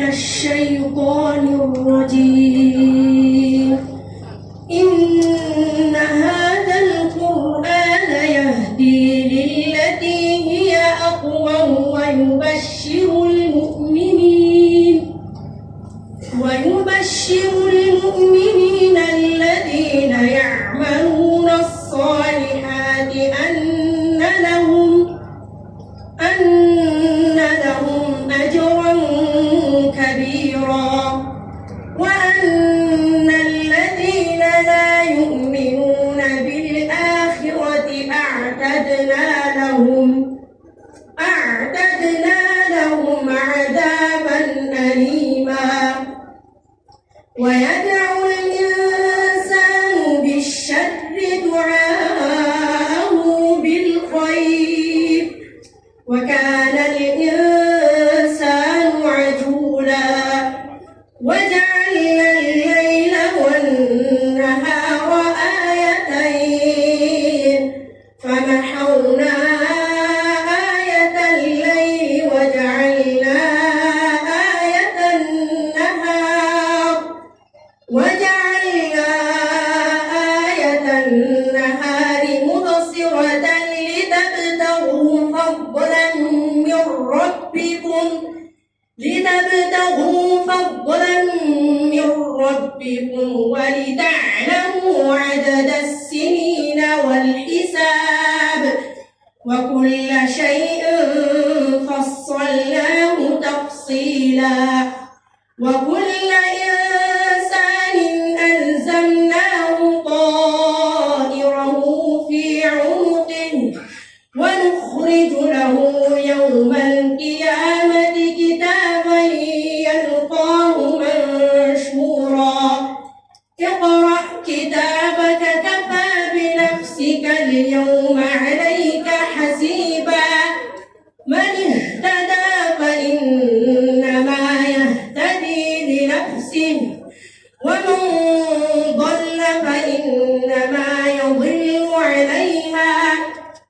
الشيطان الرجيم إن هذا القرآن يهدي للتي هي أقوم ويبشر المؤمنين الذين يعملون الصالحات أن لهم أجرا كبيرا وأن الذين لا يؤمنون بالآخرة أعتدنا لهم عذابا أليما ويدعو الإنسان بالشر دعاءه بالخير وكان الإنسان عجولا وجعلنا الليل والنهار آيتين فمحونا آية الليل وجعلنا آية النهار مبصرة لتبتغوا فضلا من ربكم ولتعلموا عدد السنين والحساب وكل شيء فصلناه تفصيلا وكل إنسان ألزمناه طائره في عنقه ونخرج له يوم القيامة كتابا يلقاه منشورا اقرأ كتابك كفى بنفسك اليوم عليك حسيبا من اهتدى فإنما يهتدي لنفسه ومن ضل فإنما يضل عليها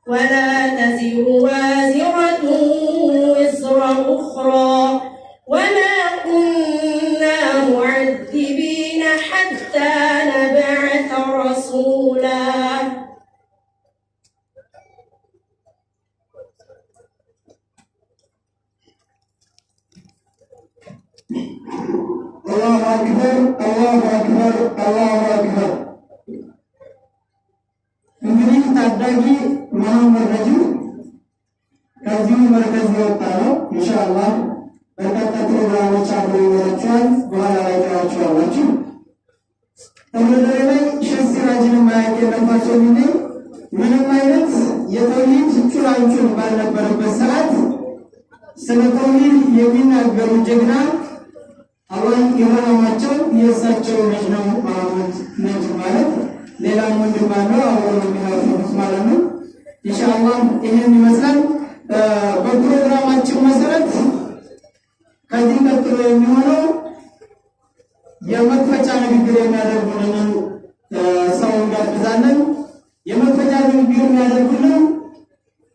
ولا تزر وازرة وزر أخرى وما كنا معذبين حتى نبعث رسولا. الله أكبر الله أكبر الله أكبر. እንግዲህ ታዳጊ መሐመድ ነጂብ ከዚሁ መርከዝ የወጣ ነው። ኢንሻአላህ በርካታ ፕሮግራሞች አብሮ ይኖራቸዋል። በኋላ ላይ ታያቸዋላችሁ። ተወዳዳሪ ላይ ሼህ ሲራጅን ማየት የለባቸው እንዴ ምንም አይነት የተውሂድ ጭላንጭል ባልነበረበት ሰዓት ስለ ተውሂድ የሚናገሩ ጀግና አላህ የሆነማቸው የእሳቸው ልጅ ነው መሐመድ ነጂብ ማለት ሌላም ወንድም አለው አብሮ የሚያፈሩት ማለት ነው። ኢንሻአላህ ይሄን ይመስላል። በፕሮግራማችን መሰረት ከዚህ ቀጥሎ የሚሆነው የመክፈቻ ንግግር የሚያደርጉልን ሰው እንጋብዛለን። የመክፈቻ ንግግር የሚያደርጉልን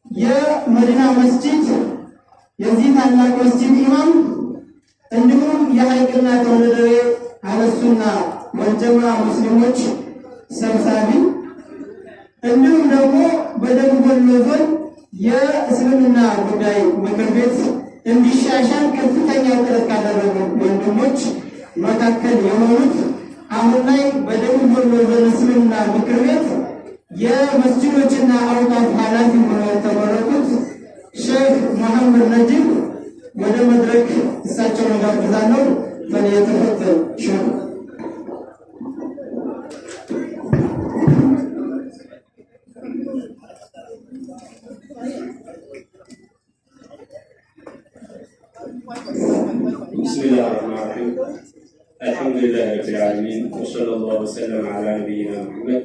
የመዲና መስጂድ የዚህ ታላቅ መስጂድ ኢማም እንዲሁም የሀይቅና ተወለደሬ አለሱና ወልጀማ ሙስሊሞች ሰብሳቢ እንዲሁም ደግሞ በደቡብ ወሎ ዞን የእስልምና ጉዳይ ምክር ቤት እንዲሻሻል ከፍተኛ ጥረት ካደረጉ ወንድሞች መካከል የሆኑት አሁን ላይ በደቡብ ወሎ ዞን እስልምና ምክር ቤት የመስጂዶችና አውቃፍ ኃላፊ ሆነው የተመረጡት ሼህ መሐመድ ነጂብ ወደ መድረክ እሳቸውን ጋብዛለሁ። ፈለየተፈተል ሼህ الله الرحمن الرحيم الحمد لله رب العالمين وصلى الله وسلم على نبينا محمد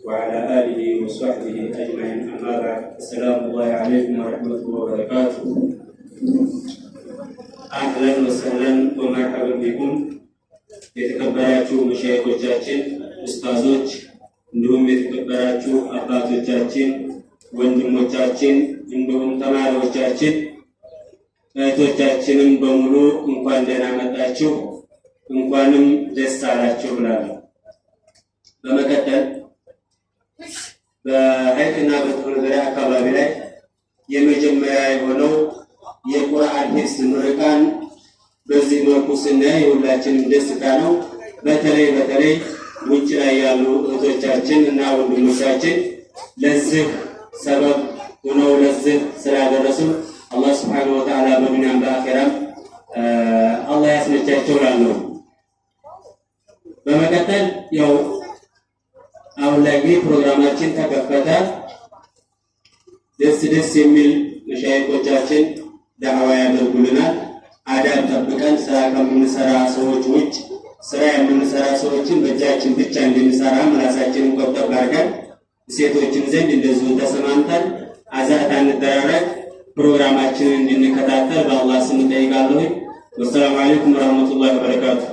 وعلى آله وصحبه أجمعين أما بعد السلام الله عليكم ورحمة الله وبركاته أهلا وسهلا ومرحبا بكم የተከበራችሁ መሻይኾቻችን ኡስታዞች እንዲሁም የተከበራችሁ አባቶቻችን ወንድሞቻችን እንዲሁም ተማሪዎቻችን እህቶቻችንም በሙሉ እንኳን ደህና መጣችሁ እንኳንም ደስ አላችሁ ብላለሁ። በመቀጠል በሀይቅና በተወለደ አካባቢ ላይ የመጀመሪያ የሆነው የቁርአን ሂፍዝ ምርቃን በዚህ መልኩ ስናይ ሁላችንም ደስታ ነው። በተለይ ውጭ ላይ ያሉ እህቶቻችን እና ወንድሞቻችን ለዚህ ሰበብ ሆነው ለዚህ ስላደረሱ አላህ Subhanahu Wa Ta'ala በዱንያም በአኺራም አላህ ያስነቻቸው ላለው። በመቀጠል ያው አሁን ላይ ፕሮግራማችን ተከፈተ። ደስ የሚል መሻይኾቻችን ዳዕዋ ያደርጉልናል። አዳብ ጠብቀን ስራ ከምንሰራ ሰዎች ውጭ ስራ የምንሰራ ሰዎችን በእጃችን ብቻ እንድንሰራ ምላሳችንን ቆጠብ አድርገን ሴቶችን ዘንድ እንደዚሁ ተሰማምተን አዛት አንደራረግ ፕሮግራማችንን እንድንከታተል በአላህ ስም ጠይቃለሁ። ወሰላሙ አለይኩም ወራህመቱላሂ ወበረካቱሁ።